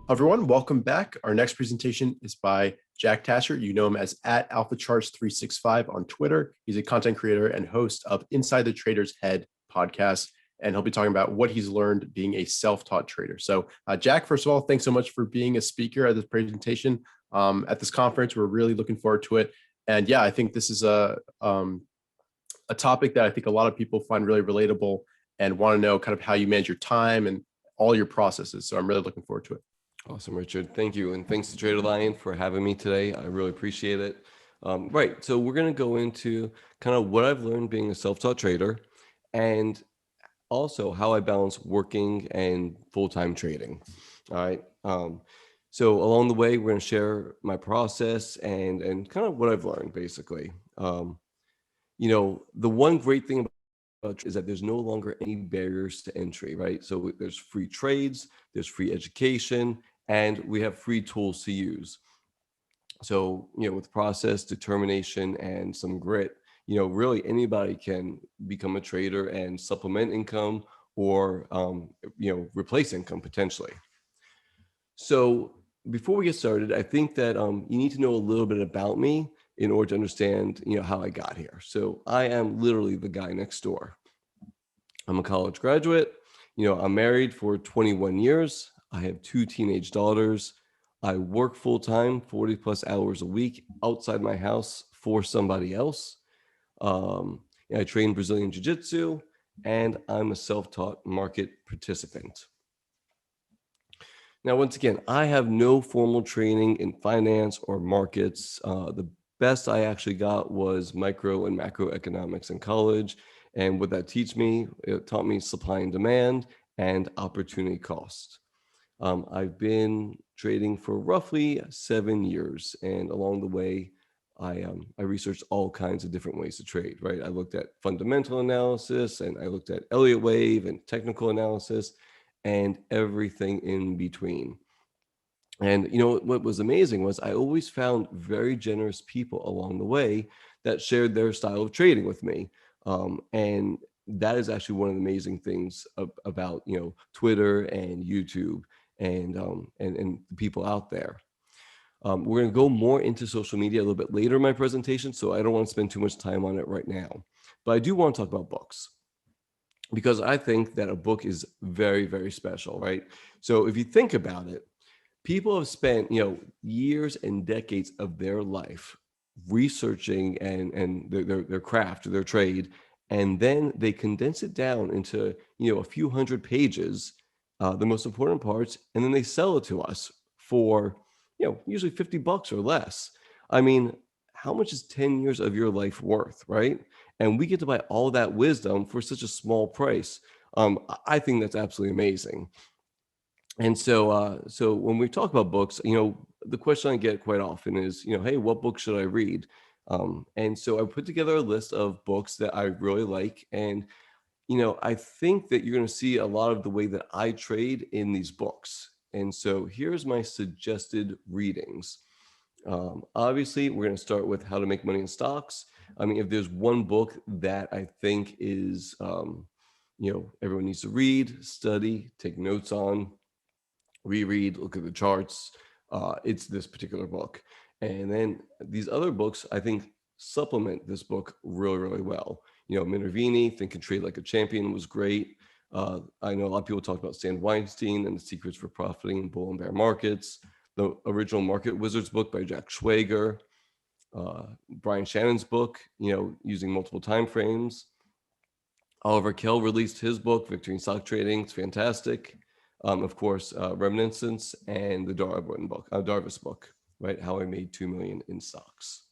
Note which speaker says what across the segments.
Speaker 1: Everyone, welcome back. Our next presentation is by Jack Tacher. You know him as @AlphaCharts365 on Twitter. He's a content creator and host of Inside the Trader's Head podcast, and he'll be talking about what he's learned being a self-taught trader. So, Jack, first of all, thanks so much for being a speaker at this presentation at this conference. We're really looking forward to it. And yeah, I think this is a topic that I think a lot of people find really relatable and want to know kind of how you manage your time and all your processes. So I'm really looking forward to it.
Speaker 2: Awesome, Richard. Thank you. And thanks to TraderLion for having me today. I really appreciate it. Right. So we're going to go into kind of what I've learned being a self-taught trader and also how I balance working and full-time trading. All right. So along the way, we're going to share my process and kind of what I've learned, basically. The one great thing about is that there's no longer any barriers to entry, right? So there's free trades, there's free education, and we have free tools to use. So, with process, determination, and some grit, really anybody can become a trader and supplement income or, replace income potentially. So before we get started, I think that you need to know a little bit about me in order to understand, how I got here. So I am literally the guy next door. I'm a college graduate. I'm married for 21 years. I have 2 teenage daughters. I work full-time, 40 plus hours a week outside my house for somebody else. I train Brazilian Jiu-Jitsu, and I'm a self-taught market participant. Now, once again, I have no formal training in finance or markets. The best I actually got was micro and macroeconomics in college. And what that it taught me supply and demand and opportunity cost. I've been trading for roughly 7 years, and along the way, I researched all kinds of different ways to trade, right? I looked at fundamental analysis, and I looked at Elliott wave and technical analysis, and everything in between. And what was amazing was I always found very generous people along the way that shared their style of trading with me. And that is actually one of the amazing things about Twitter and YouTube and the people out there. We're going to go more into social media a little bit later in my presentation, so I don't want to spend too much time on it right now. But I do want to talk about books, because I think that a book is very, very special, right? So if you think about it, people have spent years and decades of their life researching and their craft, their trade, and then they condense it down into a few hundred pages, the most important parts, and then they sell it to us for usually $50 or less. I mean, how much is 10 years of your life worth, right? And we get to buy all that wisdom for such a small price. I think that's absolutely amazing. And so when we talk about books, the question I get quite often is, hey, what book should I read? And so I put together a list of books that I really like. And, I think that you're going to see a lot of the way that I trade in these books. And so here's my suggested readings. Obviously, we're going to start with How to Make Money in Stocks. I mean, if there's one book that I think is, everyone needs to read, study, take notes on, reread, look at the charts, it's this particular book. And then these other books, I think, supplement this book really, really well. Minervini, Think and Trade Like a Champion was great. I know a lot of people talk about Stan Weinstein and the secrets for profiting in bull and bear markets. The original Market Wizards book by Jack Schwager. Brian Shannon's book, using multiple time frames. Oliver Kell released his book, Victory in Stock Trading. It's fantastic. Of course, Reminiscence and the Darvis book, right? How I Made $2 Million in Stocks.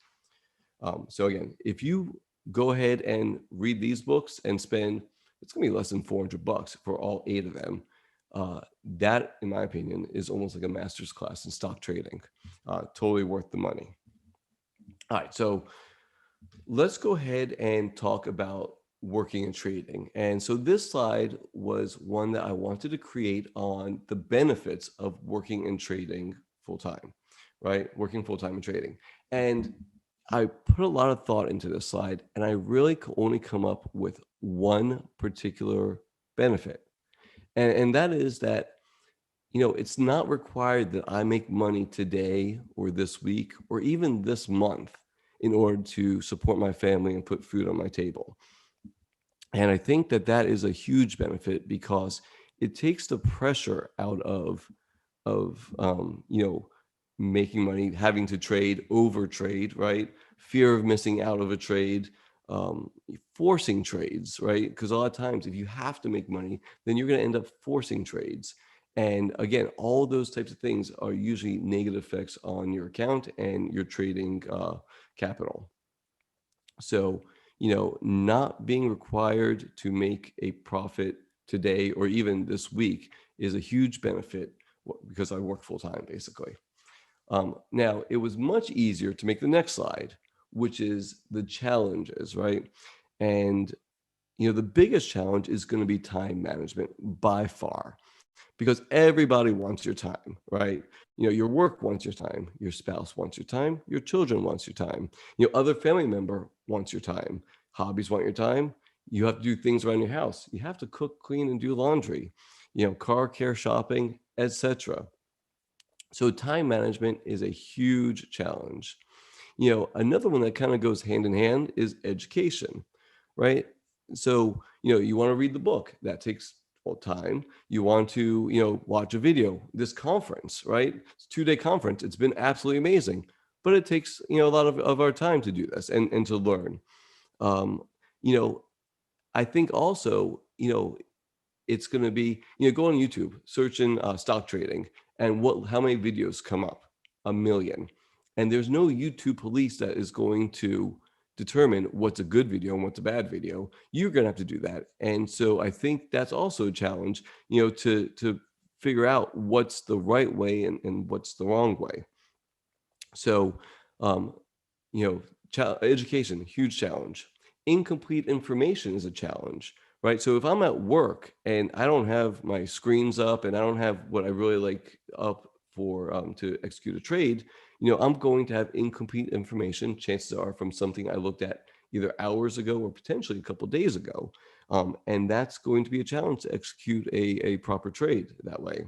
Speaker 2: So again, if you go ahead and read these books and spend, it's going to be less than $400 for all 8 of them. That, in my opinion, is almost like a master's class in stock trading. Totally worth the money. All right, so let's go ahead and talk about working and trading. And so this slide was one that I wanted to create on the benefits of working and trading full-time, right? Working full-time and trading. And I put a lot of thought into this slide, and I really could only come up with one particular benefit. And that is that, it's not required that I make money today or this week or even this month in order to support my family and put food on my table. And I think that that is a huge benefit because it takes the pressure out of making money, having to trade, over trade, right? Fear of missing out of a trade, um, forcing trades, right? Because a lot of times, if you have to make money, then you're going to end up forcing trades. And again, all those types of things are usually negative effects on your account and your trading capital. So, not being required to make a profit today or even this week is a huge benefit because I work full time, basically. Now, it was much easier to make the next slide, which is the challenges, right? And, the biggest challenge is going to be time management by far because everybody wants your time, right? Your work wants your time, your spouse wants your time, your children wants your time, other family member wants your time, hobbies want your time. You have to do things around your house. You have to cook, clean, and do laundry, car care, shopping, etc. So time management is a huge challenge. Another one that kind of goes hand in hand is education, right? So, you want to read the book, that takes time. You want to, watch a video, this conference, right? It's a 2-day conference. It's been absolutely amazing, but it takes, a lot of our time to do this and to learn. Um, you know, I think also, it's going to be, go on YouTube, search in stock trading, and how many videos come up? A million. And there's no YouTube police that is going to determine what's a good video and what's a bad video. You're going to have to do that. And so I think that's also a challenge, to figure out what's the right way and what's the wrong way. So, um, education, huge challenge. Incomplete information is a challenge, right? So if I'm at work and I don't have my screens up and I don't have what I really like up for to execute a trade, I'm going to have incomplete information. Chances are from something I looked at either hours ago or potentially a couple days ago, and that's going to be a challenge to execute a proper trade that way.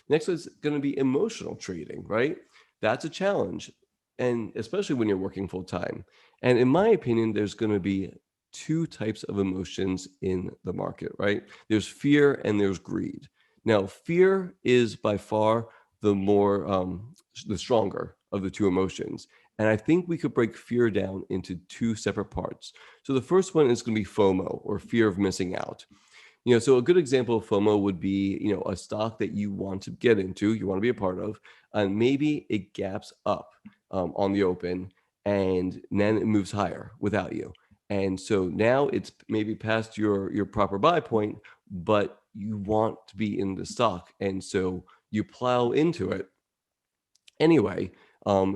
Speaker 2: Next is going to be emotional trading, right? That's a challenge, and especially when you're working full time. And in my opinion, there's going to be two types of emotions in the market, right? There's fear and there's greed. Now, fear is by far the stronger of the two emotions. And I think we could break fear down into two separate parts. So the first one is going to be FOMO, or fear of missing out. So a good example of FOMO would be, a stock that you want to get into, you want to be a part of, and maybe it gaps up on the open, and then it moves higher without you. And so now it's maybe past your proper buy point, but you want to be in the stock, and so you plow into it anyway,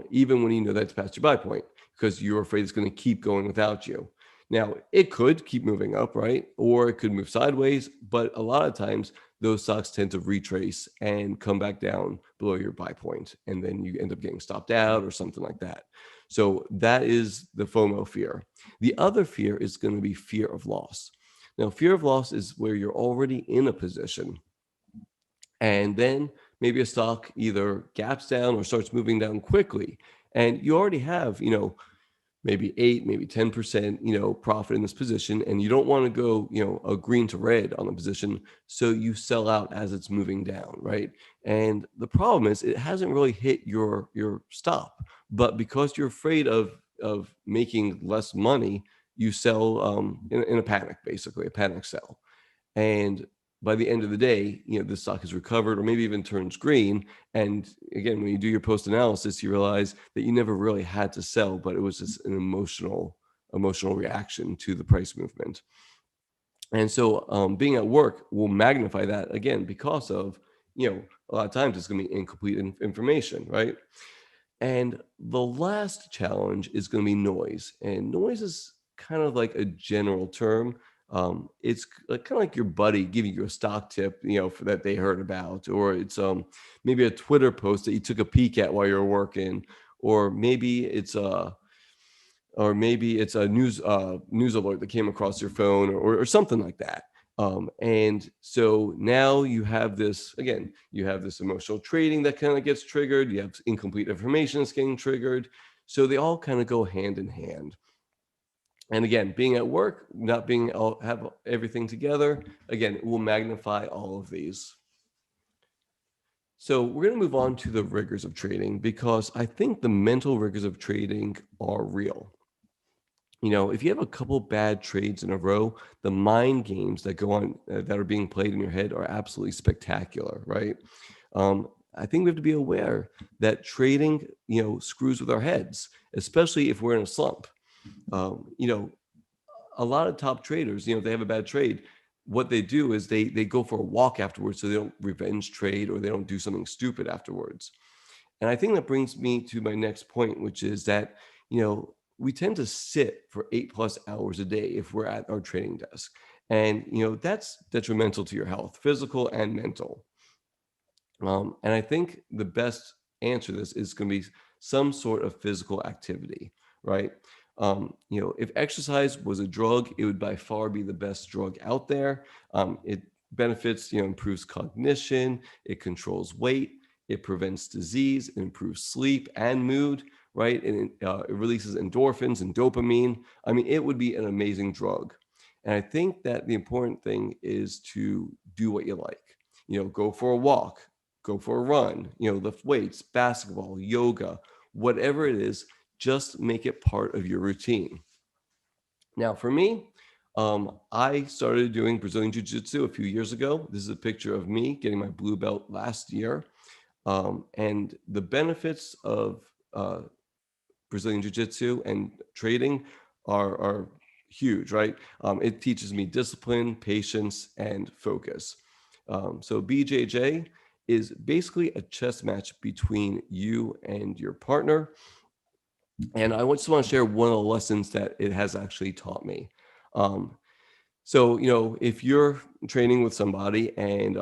Speaker 2: even when you know that's past your buy point, because you're afraid it's going to keep going without you. Now, it could keep moving up, right? Or it could move sideways, but a lot of times those stocks tend to retrace and come back down below your buy point, and then you end up getting stopped out or something like that. So that is the FOMO fear. The other fear is going to be fear of loss. Now, fear of loss is where you're already in a position, and then maybe a stock either gaps down or starts moving down quickly, and you already have, maybe 8, maybe 10%, profit in this position, and you don't want to go, a green to red on the position, so you sell out as it's moving down, right? And the problem is it hasn't really hit your stop, but because you're afraid of making less money, you sell in a panic, basically a panic sell. And by the end of the day, the stock has recovered or maybe even turns green. And again, when you do your post analysis, you realize that you never really had to sell, but it was just an emotional reaction to the price movement. And so being at work will magnify that again because of, a lot of times it's going to be incomplete information, right? And the last challenge is going to be noise. And noise is kind of like a general term. It's kind of like your buddy giving you a stock tip, for that they heard about, or it's maybe a Twitter post that you took a peek at while you're working, or maybe it's a news alert that came across your phone, or something like that. And so now you have this, again, you have this emotional trading that kind of gets triggered. You have incomplete information that's getting triggered. So they all kind of go hand in hand. And again, being at work, not being have everything together, again, it will magnify all of these. So we're going to move on to the rigors of trading, because I think the mental rigors of trading are real. If you have a couple bad trades in a row, the mind games that go on that are being played in your head are absolutely spectacular, right? I think we have to be aware that trading, screws with our heads, especially if we're in a slump. You know, a lot of top traders, they have a bad trade. What they do is they go for a walk afterwards, so they don't revenge trade or they don't do something stupid afterwards. And I think that brings me to my next point, which is that, we tend to sit for 8+ hours a day if we're at our trading desk. And, that's detrimental to your health, physical and mental. And I think the best answer to this is going to be some sort of physical activity, right? If exercise was a drug, it would by far be the best drug out there. It benefits, improves cognition, it controls weight, it prevents disease, it improves sleep and mood, right? And it releases endorphins and dopamine. I mean, it would be an amazing drug. And I think that the important thing is to do what you like. Go for a walk, go for a run, lift weights, basketball, yoga, whatever it is, just make it part of your routine. Now, for me, I started doing Brazilian Jiu-Jitsu a few years ago. This is a picture of me getting my blue belt last year. And the benefits of Brazilian Jiu-Jitsu and trading are huge, right? It teaches me discipline, patience, and focus. So BJJ is basically a chess match between you and your partner. And I just want to share one of the lessons that it has actually taught me. So if you're training with somebody and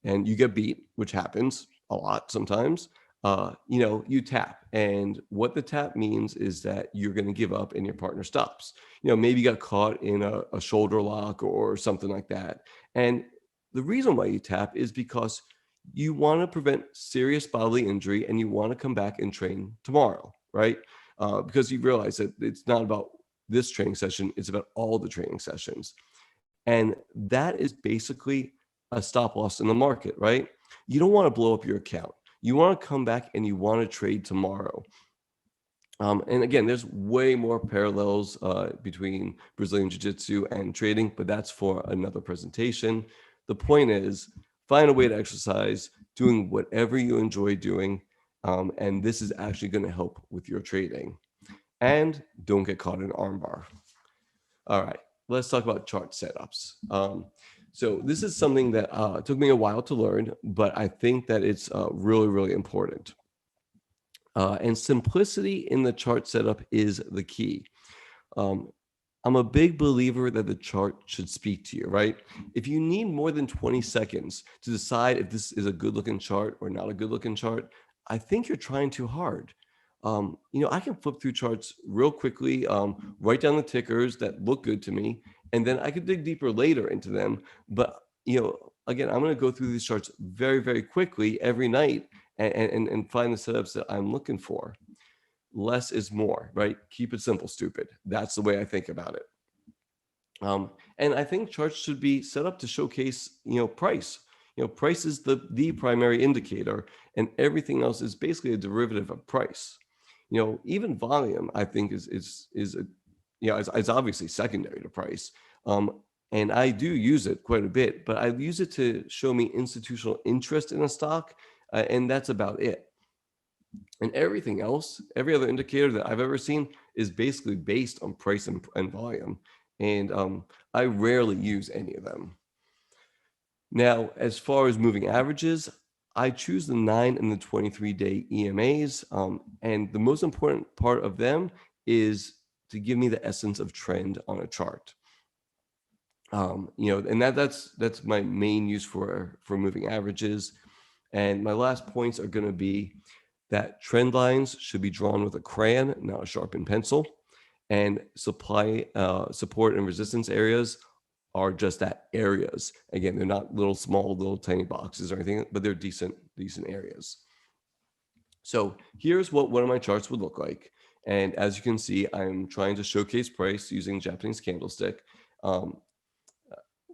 Speaker 2: you get beat, which happens a lot sometimes, you tap. And what the tap means is that you're going to give up and your partner stops. Maybe you got caught in a shoulder lock or something like that. And the reason why you tap is because you want to prevent serious bodily injury and you want to come back and train tomorrow, right? Because you realize that it's not about this training session, it's about all the training sessions. And that is basically a stop loss in the market, right? You don't want to blow up your account. You want to come back and you want to trade tomorrow. And again, there's way more parallels between Brazilian Jiu-Jitsu and trading, but that's for another presentation. The point is, find a way to exercise, doing whatever you enjoy doing, and this is actually going to help with your trading. And don't get caught in an armbar. All right, let's talk about chart setups. So this is something that took me a while to learn, but I think that it's really, really important. And simplicity in the chart setup is the key. I'm a big believer that the chart should speak to you, right? If you need more than 20 seconds to decide if this is a good looking chart or not a good looking chart, I think you're trying too hard. I can flip through charts real quickly, write down the tickers that look good to me, and then I could dig deeper later into them. But, again, I'm going to go through these charts very, very quickly every night and find the setups that I'm looking for. Less is more, right? Keep it simple, stupid. That's the way I think about it. And I think charts should be set up to showcase, price. Price is the primary indicator, and everything else is basically a derivative of price. Even volume, I think is obviously secondary to price. And I do use it quite a bit, but I use it to show me institutional interest in a stock, and that's about it. And everything else, every other indicator that I've ever seen is basically based on price and volume. And I rarely use any of them. Now, as far as moving averages, I choose the 9 and the 23-day EMAs. And the most important part of them is to give me the essence of trend on a chart. And that's my main use for moving averages. And my last points are going to be that trend lines should be drawn with a crayon, not a sharpened pencil, and support and resistance areas are just that, areas. Again, they're not little small, little tiny boxes or anything, but they're decent areas. So here's what one of my charts would look like. And as you can see, I'm trying to showcase price using Japanese candlestick. Um,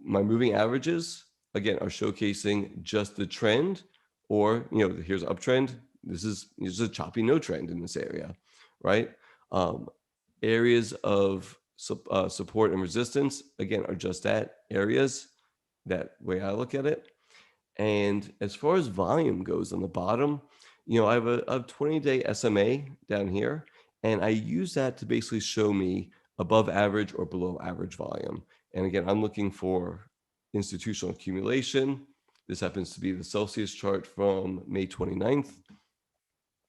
Speaker 2: my moving averages, again, are showcasing just the trend, or, here's uptrend. This is a choppy no trend in this area, right? Um, areas of support and resistance, again, are just that, areas, that way I look at it. And as far as volume goes on the bottom, I have a 20-day SMA down here, and I use that to basically show me above average or below average volume. And again, I'm looking for institutional accumulation. This happens to be the Celsius chart from May 29th.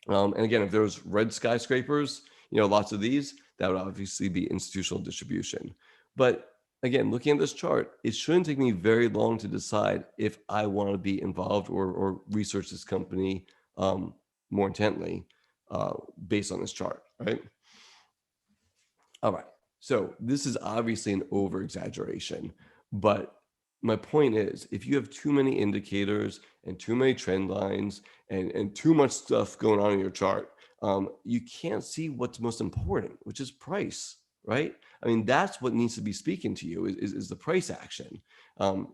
Speaker 2: And again, if there's red skyscrapers, lots of these, that would obviously be institutional distribution. But again, looking at this chart, it shouldn't take me very long to decide if I want to be involved or research this company more intently based on this chart, right? All right. So this is obviously an over exaggeration, but my point is, if you have too many indicators and too many trend lines and too much stuff going on in your chart, you can't see what's most important, which is price, right? I mean, that's what needs to be speaking to you is the price action,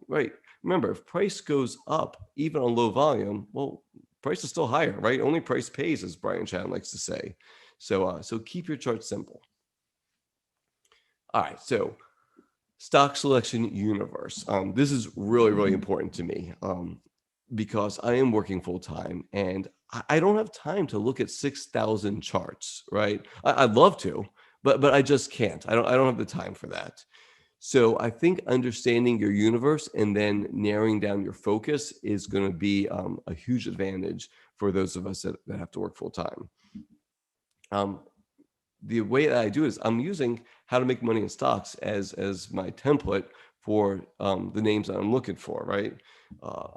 Speaker 2: right? Remember, if price goes up, even on low volume, well, price is still higher, right? Only price pays, as Brian Chan likes to say. So keep your chart simple. All right, so stock selection universe. This is really, really important to me because I am working full time and I don't have time to look at 6,000 charts, right? I'd love to, but I just can't. I don't have the time for that. So I think understanding your universe and then narrowing down your focus is going to be a huge advantage for those of us that have to work full time. The way that I do is I'm using how to make money in stocks as my template for the names that I'm looking for, right?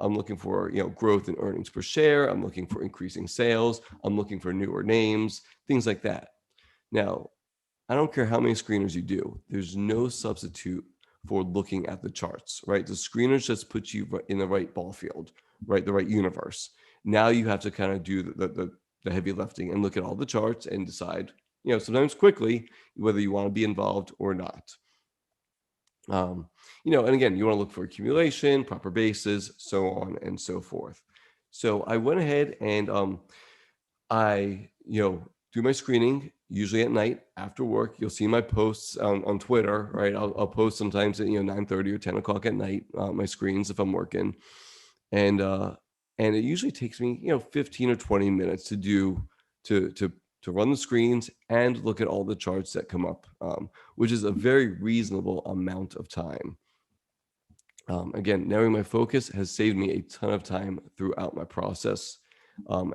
Speaker 2: I'm looking for growth in earnings per share. I'm looking for increasing sales. I'm looking for newer names, things like that. Now, I don't care how many screeners you do. There's no substitute for looking at the charts, right? The screeners just put you in the right ball field, right? The right universe. Now you have to kind of do the heavy lifting and look at all the charts and decide, sometimes quickly, whether you want to be involved or not. And again, you want to look for accumulation, proper bases, so on and so forth. So I went ahead and I, do my screening usually at night after work. You'll see my posts on Twitter, right? I'll post sometimes at 9:30 or 10 o'clock at night, my screens if I'm working, and it usually takes me 15 or 20 minutes to do to run the screens and look at all the charts that come up, which is a very reasonable amount of time. Again, narrowing my focus has saved me a ton of time throughout my process.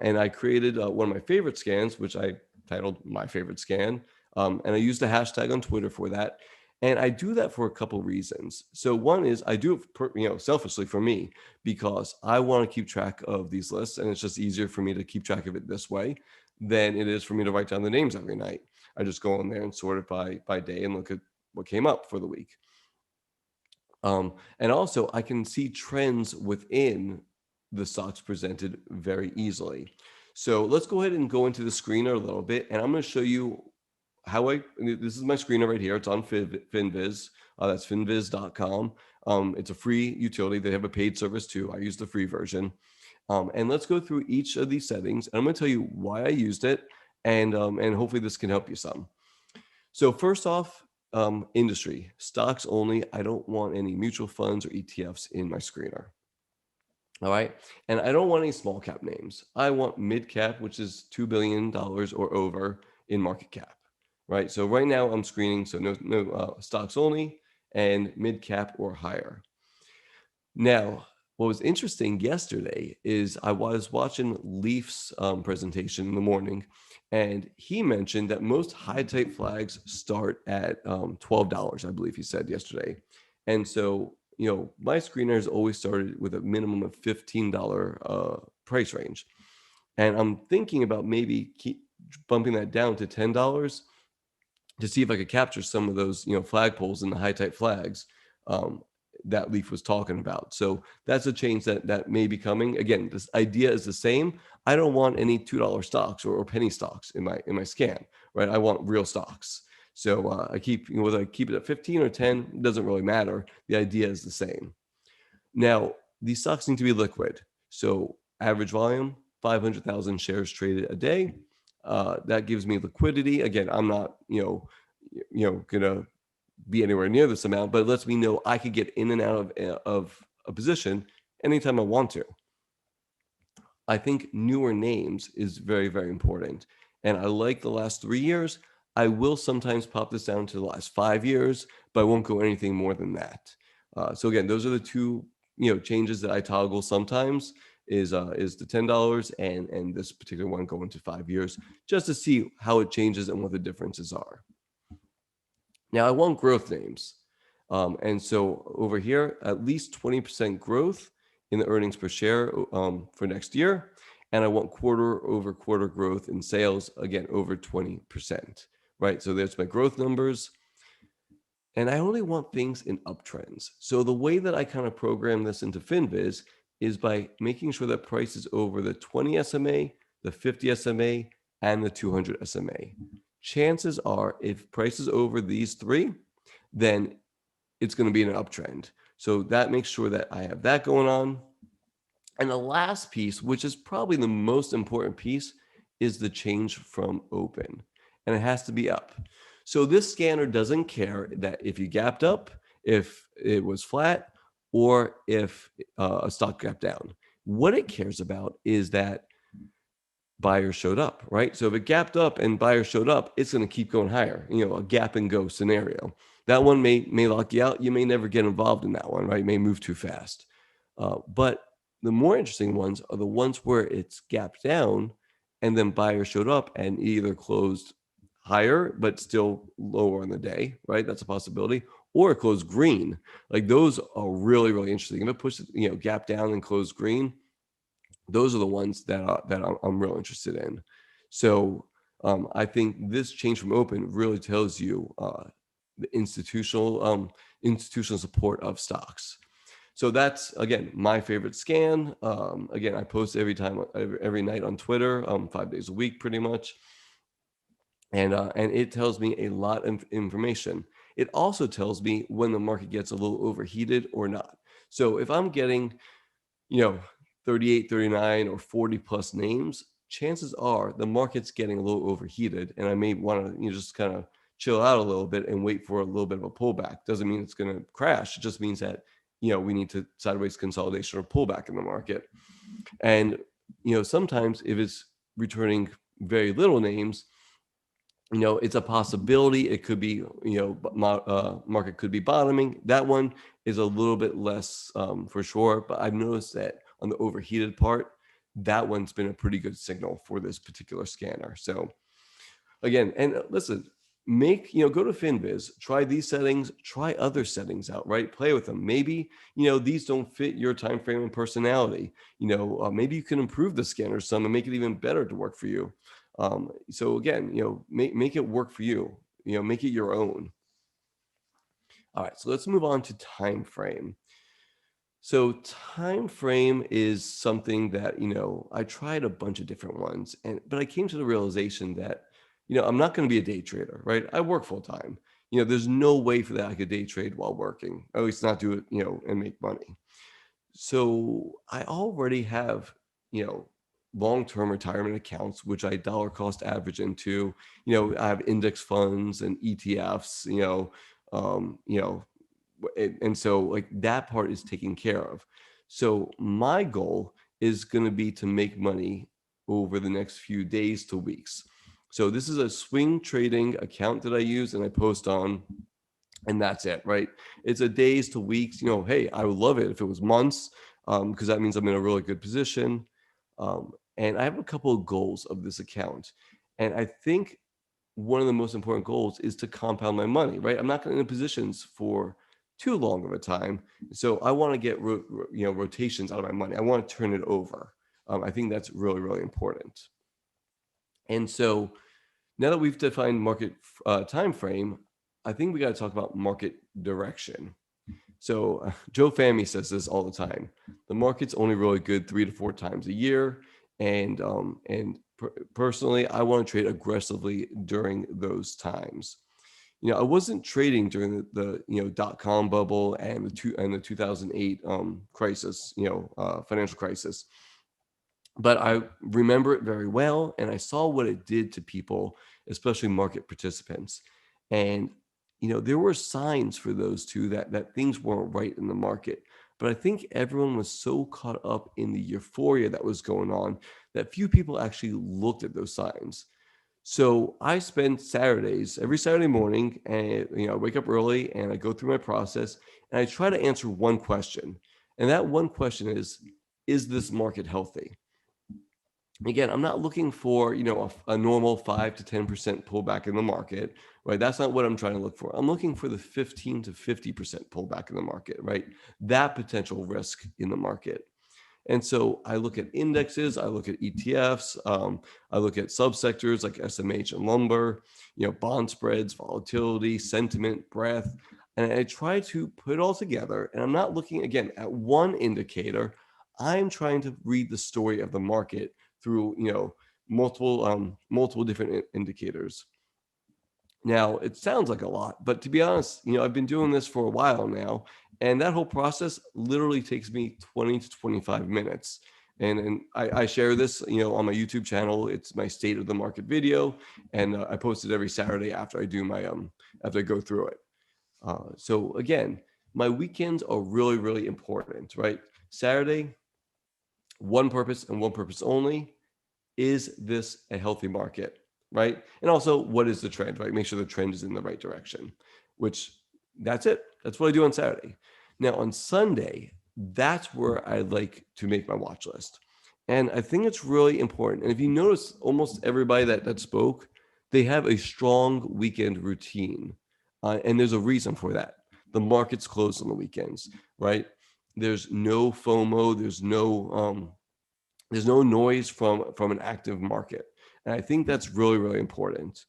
Speaker 2: And I created one of my favorite scans, which I titled My Favorite Scan. And I used a hashtag on Twitter for that. And I do that for a couple reasons. So one is I do it, selfishly for me, because I want to keep track of these lists. And it's just easier for me to keep track of it this way than it is for me to write down the names every night. I just go in there and sort it by day and look at what came up for the week. And also I can see trends within the stocks presented very easily. So let's go ahead and go into the screener a little bit, and I'm going to show you how this is my screener right here. It's on Finviz. That's finviz.com. It's a free utility. They have a paid service too. I use the free version. And let's go through each of these settings. And I'm going to tell you why I used it, and hopefully this can help you some. So first off, industry, stocks only. I don't want any mutual funds or ETFs in my screener. All right. And I don't want any small cap names. I want mid cap, which is $2 billion or over in market cap. Right. So right now I'm screening. So no stocks only and mid cap or higher. Now, what was interesting yesterday is I was watching Leaf's presentation in the morning, and he mentioned that most high type flags start at $12, I believe he said yesterday. And so, my screener has always started with a minimum of $15 price range. And I'm thinking about maybe keep bumping that down to $10 to see if I could capture some of those, flagpoles and the high type flags. that leaf was talking about. So that's a change that may be coming. Again, this idea is the same. I don't want any $2 stocks or penny stocks in my scan, right? I want real stocks. So I keep, whether I keep it at 15 or 10, it doesn't really matter. The idea is the same. Now, these stocks need to be liquid. So average volume, 500,000 shares traded a day. That gives me liquidity. Again, I'm not, gonna be anywhere near this amount, but it lets me know I could get in and out of a position anytime I want to. I think newer names is very, very important. And I like the last 3 years. I will sometimes pop this down to the last 5 years, but I won't go anything more than that. So again, those are the two changes that I toggle sometimes is the $10 and this particular one going to 5 years just to see how it changes and what the differences are. Now I want growth names. And so over here, at least 20% growth in the earnings per share for next year. And I want quarter over quarter growth in sales, again, over 20%, right? So there's my growth numbers. And I only want things in uptrends. So the way that I kind of program this into Finviz is by making sure that price is over the 20 SMA, the 50 SMA, and the 200 SMA. Chances are, if price is over these three, then it's going to be an uptrend. So that makes sure that I have that going on. And the last piece, which is probably the most important piece, is the change from open. And it has to be up. So this scanner doesn't care that if you gapped up, if it was flat, or if a stock gapped down. What it cares about is that buyers showed up, right? So if it gapped up and buyers showed up, it's going to keep going higher, a gap and go scenario. That one may lock you out. You may never get involved in that one, right? It may move too fast. But the more interesting ones are the ones where it's gapped down and then buyers showed up and either closed higher, but still lower on the day, right? That's a possibility. Or it closed green. Like those are really, really interesting. If it pushes, gap down and closed green, those are the ones that I'm real interested in. So I think this change from open really tells you the institutional support of stocks. So that's, again, my favorite scan. Again, I post every night on Twitter, 5 days a week, pretty much. And it tells me a lot of information. It also tells me when the market gets a little overheated or not. So if I'm getting, 38, 39, or 40 plus names, chances are the market's getting a little overheated, and I may want to just kind of chill out a little bit and wait for a little bit of a pullback. Doesn't mean it's going to crash. It just means that we need to sideways consolidation or pullback in the market. And sometimes if it's returning very little names, it's a possibility. It could be, market could be bottoming. That one is a little bit less for sure. But I've noticed that on the overheated part, that one's been a pretty good signal for this particular scanner. So again, and listen, go to Finviz, try these settings, try other settings out, right? Play with them. Maybe, these don't fit your time frame and personality. Maybe you can improve the scanner some and make it even better to work for you. So again, make it work for you, make it your own. All right, so let's move on to time frame. So time frame is something that, I tried a bunch of different ones, but I came to the realization that, I'm not going to be a day trader, right? I work full time. There's no way for that I could day trade while working, at least not do it, and make money. So I already have, long-term retirement accounts, which I dollar cost average into. I have index funds and ETFs, and so like that part is taken care of. So my goal is going to be to make money over the next few days to weeks. So this is a swing trading account that I use and I post on, and that's it, right? It's a days to weeks. Hey, I would love it if it was months, because that means I'm in a really good position. And I have a couple of goals of this account. And I think one of the most important goals is to compound my money, right? I'm not going to in positions for too long of a time. So I want to get, rotations out of my money. I want to turn it over. I think that's really, really important. And so now that we've defined market time frame, I think we got to talk about market direction. So Joe Fahmy says this all the time. The market's only really good 3 to 4 times a year. And personally, I want to trade aggressively during those times. I wasn't trading during the dot-com bubble and the 2008 crisis, financial crisis. But I remember it very well, and I saw what it did to people, especially market participants. And there were signs for those two that things weren't right in the market. But I think everyone was so caught up in the euphoria that was going on that few people actually looked at those signs. So I spend Saturdays, every Saturday morning, and I wake up early and I go through my process and I try to answer one question. And that one question is this market healthy? Again, I'm not looking for, a normal 5 to 10% pullback in the market, right? That's not what I'm trying to look for. I'm looking for the 15 to 50% pullback in the market, right? That potential risk in the market. And so I look at indexes, I look at ETFs, I look at subsectors like SMH and lumber, bond spreads, volatility, sentiment, breadth, and I try to put it all together. And I'm not looking again at one indicator. I'm trying to read the story of the market through multiple different indicators. Now, it sounds like a lot, but to be honest, I've been doing this for a while now, and that whole process literally takes me 20 to 25 minutes. And I share this, on my YouTube channel. It's my state of the market video, and I post it every Saturday after I do my after I go through it. So again, my weekends are really, really important, right? Saturday, one purpose and one purpose only. Is this a healthy market, right? And also, what is the trend, right? Make sure the trend is in the right direction, which that's it. That's what I do on Saturday. Now, on Sunday, that's where I like to make my watch list. And I think it's really important. And if you notice, almost everybody that spoke, they have a strong weekend routine. And there's a reason for that. The market's closed on the weekends, right? There's no FOMO. There's no noise from an active market. And I think that's really, really important.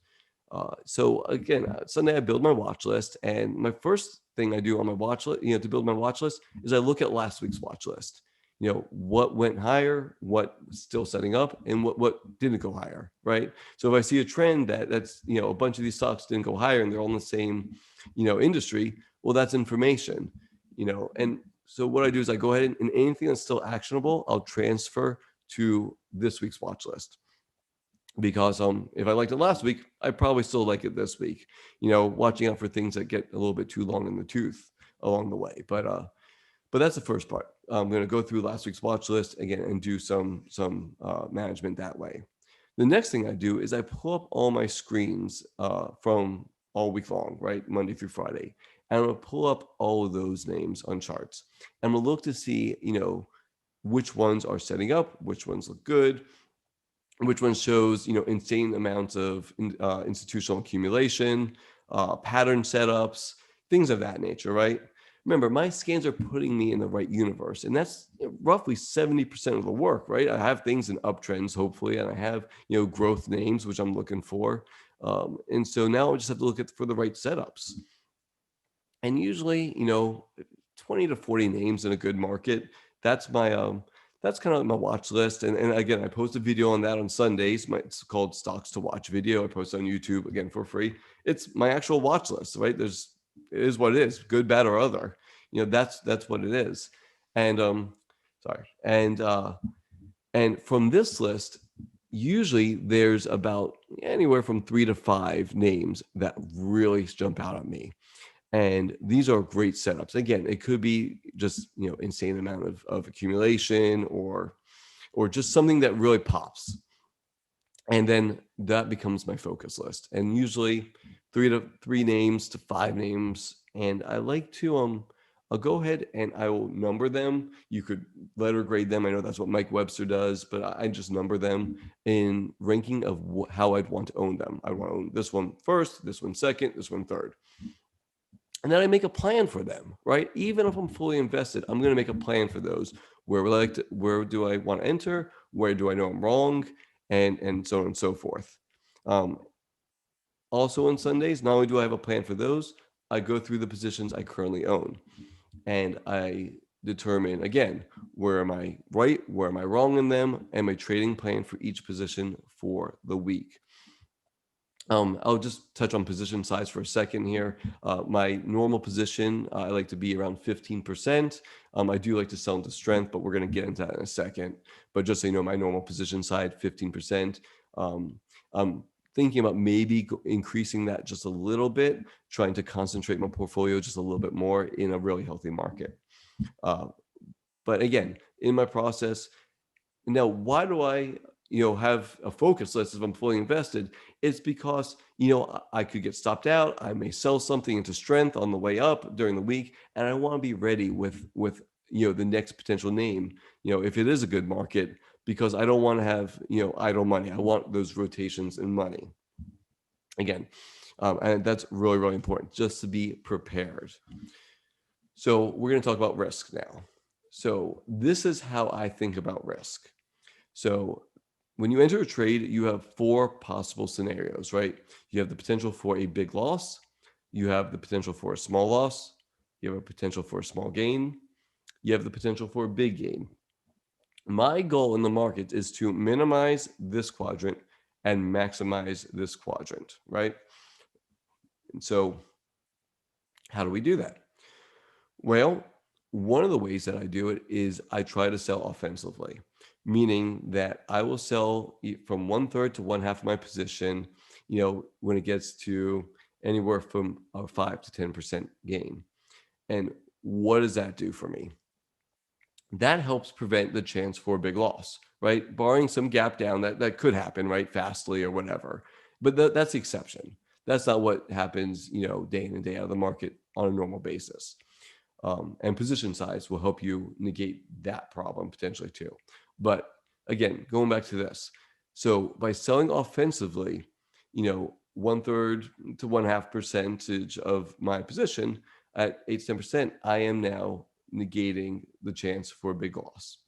Speaker 2: So again, Sunday I build my watch list, and my first thing I do on my watch list, to build my watch list, is I look at last week's watch list. What went higher, what still setting up, and what didn't go higher, right? So if I see a trend that's a bunch of these stocks didn't go higher and they're all in the same industry, well, that's information. And so what I do is I go ahead and anything that's still actionable, I'll transfer to this week's watch list. Because if I liked it last week, I probably still like it this week. Watching out for things that get a little bit too long in the tooth along the way. But that's the first part. I'm going to go through last week's watch list again and do some management that way. The next thing I do is I pull up all my screens from all week long, right? Monday through Friday. And I'm going to pull up all of those names on charts. And I'm going to look to see, which ones are setting up, which ones look good, which one shows insane amounts of institutional accumulation, pattern setups, things of that nature, right? Remember, my scans are putting me in the right universe, and that's roughly 70% of the work, right? I have things in uptrends, hopefully, and I have growth names, which I'm looking for, and so now I just have to look for the right setups. And usually, 20 to 40 names in a good market. That's my that's kind of my watch list. And again, I post a video on that on Sundays. It's called Stocks to Watch video. I post on YouTube again for free. It's my actual watch list, right? It is what it is, good, bad, or other. That's what it is. And sorry. And from this list, usually there's about anywhere from 3 to 5 names that really jump out at me. And these are great setups. Again, it could be just insane amount of accumulation or just something that really pops. And then that becomes my focus list. And usually 3 names to 5 names. And I like to I'll go ahead and I will number them. You could letter grade them. I know that's what Mike Webster does, but I just number them in ranking of how I'd want to own them. I want to own this one first, this one second, this one third. And then I make a plan for them, right? Even if I'm fully invested, I'm going to make a plan for those. Where do I want to enter? Where do I know I'm wrong? And so on and so forth. Also on Sundays, not only do I have a plan for those, I go through the positions I currently own. and I determine, again, where am I right, where am I wrong in them, and my trading plan for each position for the week. I'll just touch on position size for a second here. My normal position, I like to be around 15%. I do like to sell into strength, but we're going to get into that in a second. But just so you know, my normal position side, 15%. I'm thinking about maybe increasing that just a little bit, trying to concentrate my portfolio just a little bit more in a really healthy market. But again, in my process, now, why do I, have a focus list if I'm fully invested? It's because, I could get stopped out. I may sell something into strength on the way up during the week, and I want to be ready with the next potential name, if it is a good market, because I don't want to have, idle money. I want those rotations in money. Again, and that's really, really important, just to be prepared. So we're going to talk about risk now. So this is how I think about risk. So when you enter a trade, you have 4 possible scenarios, right? You have the potential for a big loss. You have the potential for a small loss. You have a potential for a small gain. You have the potential for a big gain. My goal in the market is to minimize this quadrant and maximize this quadrant, right? And so how do we do that? Well, one of the ways that I do it is I try to sell offensively, meaning that I will sell from 1/3 to 1/2 of my position, when it gets to anywhere from a 5 to 10% gain. And what does that do for me? That helps prevent the chance for a big loss, right? Barring some gap down that could happen, right? Fastly or whatever. But that's the exception. That's not what happens, day in and day out of the market on a normal basis. And position size will help you negate that problem potentially too. But again, going back to this. So by selling offensively, 1/3 to 1/2% of my position at 8 to 10%, I am now negating the chance for a big loss.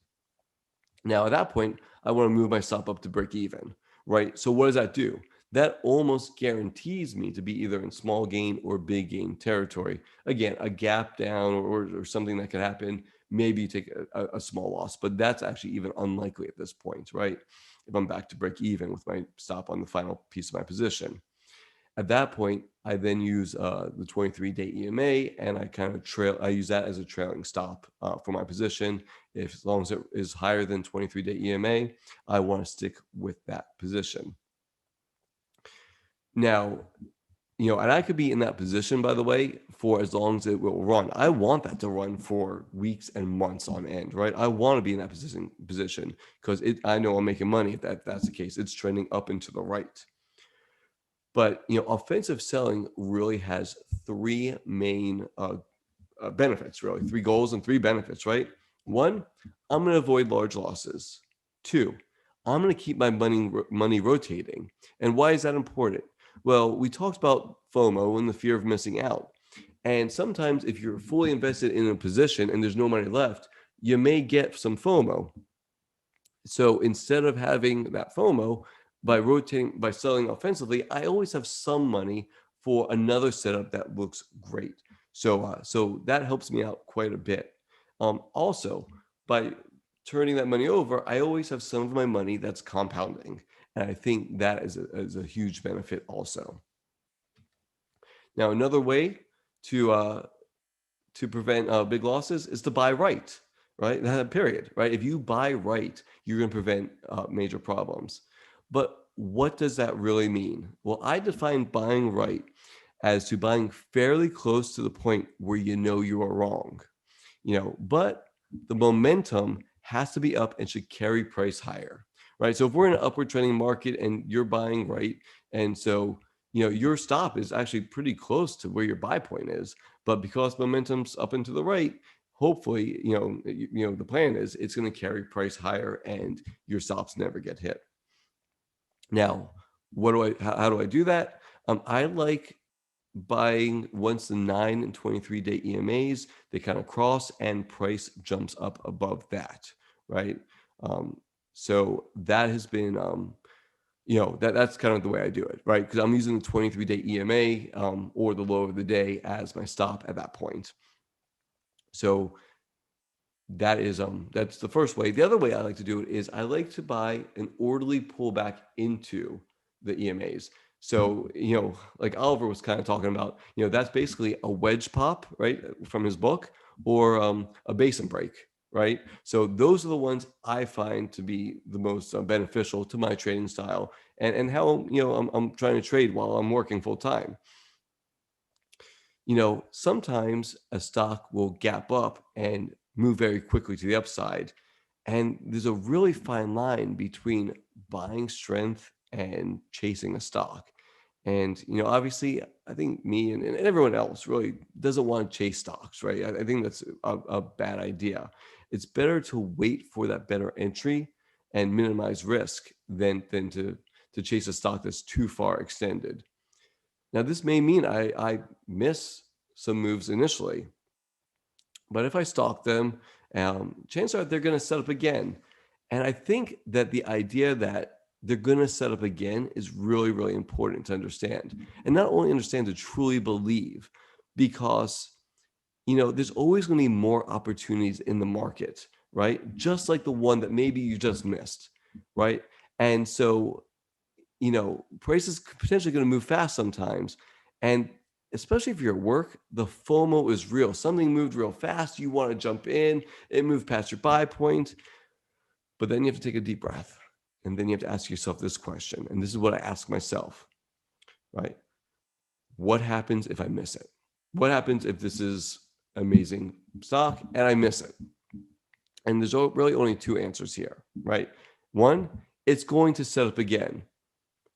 Speaker 2: Now, at that point, I want to move my stop up to break even, right? So what does that do? That almost guarantees me to be either in small gain or big gain territory. Again, a gap down or something that could happen, maybe you take a small loss, but that's actually even unlikely at this point, right? If I'm back to break even with my stop on the final piece of my position. At that point, I then use the 23-day EMA, and I kind of I use that as a trailing stop for my position. If as long as it is higher than 23-day EMA, I want to stick with that position. Now, and I could be in that position, by the way, for as long as it will run. I want that to run for weeks and months on end, right? I want to be in that position because I know I'm making money if that's the case. It's trending up and to the right. But offensive selling really has 3 main benefits, really 3 goals and 3 benefits, right? 1, I'm going to avoid large losses. 2, I'm going to keep my money rotating. And why is that important? Well, we talked about FOMO and the fear of missing out. And sometimes if you're fully invested in a position and there's no money left, you may get some FOMO. So instead of having that FOMO, by selling offensively, I always have some money for another setup that looks great. So that helps me out quite a bit. Also, by turning that money over, I always have some of my money that's compounding, and I think that is a huge benefit also. Now, another way to prevent big losses is to buy right. Right? Period. Right? If you buy right, you're going to prevent major problems. But what does that really mean? Well, I define buying right as to buying fairly close to the point where you are wrong. But the momentum has to be up and should carry price higher. Right? So if we're in an upward trending market and you're buying right, and so your stop is actually pretty close to where your buy point is, but because momentum's up and to the right, hopefully, the plan is it's going to carry price higher and your stops never get hit. Now, how do I do that? I like buying once the 9 and 23-day EMAs, they kind of cross and price jumps up above that, right? So that has been, that's kind of the way I do it, right? Because I'm using the 23-day EMA or the low of the day as my stop at that point. So that's the first way. The other way I like to do it is I like to buy an orderly pullback into the EMAs. So, like Oliver was kind of talking about, that's basically a wedge pop, right, from his book, or a basin break, right? So those are the ones I find to be the most beneficial to my trading style and how, I'm trying to trade while I'm working full time. Sometimes a stock will gap up and move very quickly to the upside. And there's a really fine line between buying strength and chasing a stock. And, obviously, I think me and everyone else really doesn't want to chase stocks, right? I think that's a bad idea. It's better to wait for that better entry and minimize risk than to chase a stock that's too far extended. Now, this may mean I miss some moves initially, but if I stalk them, chances are they're going to set up again. And I think that the idea that they're going to set up again is really, really important to understand. And not only understand, to truly believe, because, there's always going to be more opportunities in the market, right? Just like the one that maybe you just missed, right? And so, price is potentially going to move fast sometimes. And especially if you're at work, the FOMO is real. Something moved real fast. You want to jump in. It moved past your buy point. But then you have to take a deep breath. And then you have to ask yourself this question. And this is what I ask myself, right? What happens if I miss it? What happens if this is amazing stock and I miss it? And there's really only two answers here, right? One, it's going to set up again.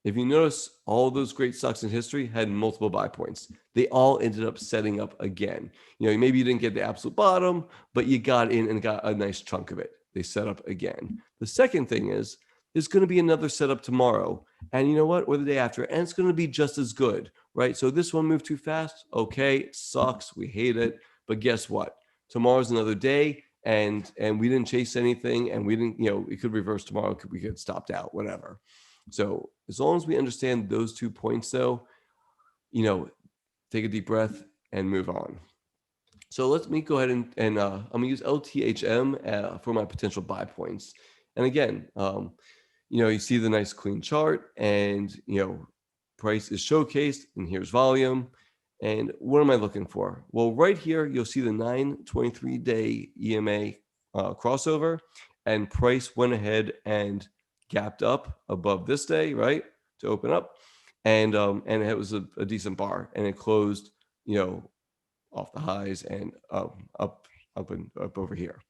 Speaker 2: If you notice, all those great stocks in history had multiple buy points. They all ended up setting up again. Maybe you didn't get the absolute bottom, but you got in and got a nice chunk of it. They set up again. The second thing is, there's going to be another setup tomorrow. And you know what? Or the day after. And it's going to be just as good, right? So this one moved too fast. Okay, sucks. We hate it. But guess what? Tomorrow's another day. And we didn't chase anything. And we didn't, it could reverse tomorrow. We could stopped out, whatever. So as long as we understand those 2 points, though, take a deep breath and move on. So let me go ahead and I'm going to use LTHM for my potential buy points. And again, you see the nice clean chart and, price is showcased, and here's volume. And what am I looking for? Well, right here, you'll see the 923-day EMA crossover, and price went ahead and gapped up above this day, right, to open up, and it was a decent bar, and it closed, off the highs and up over here.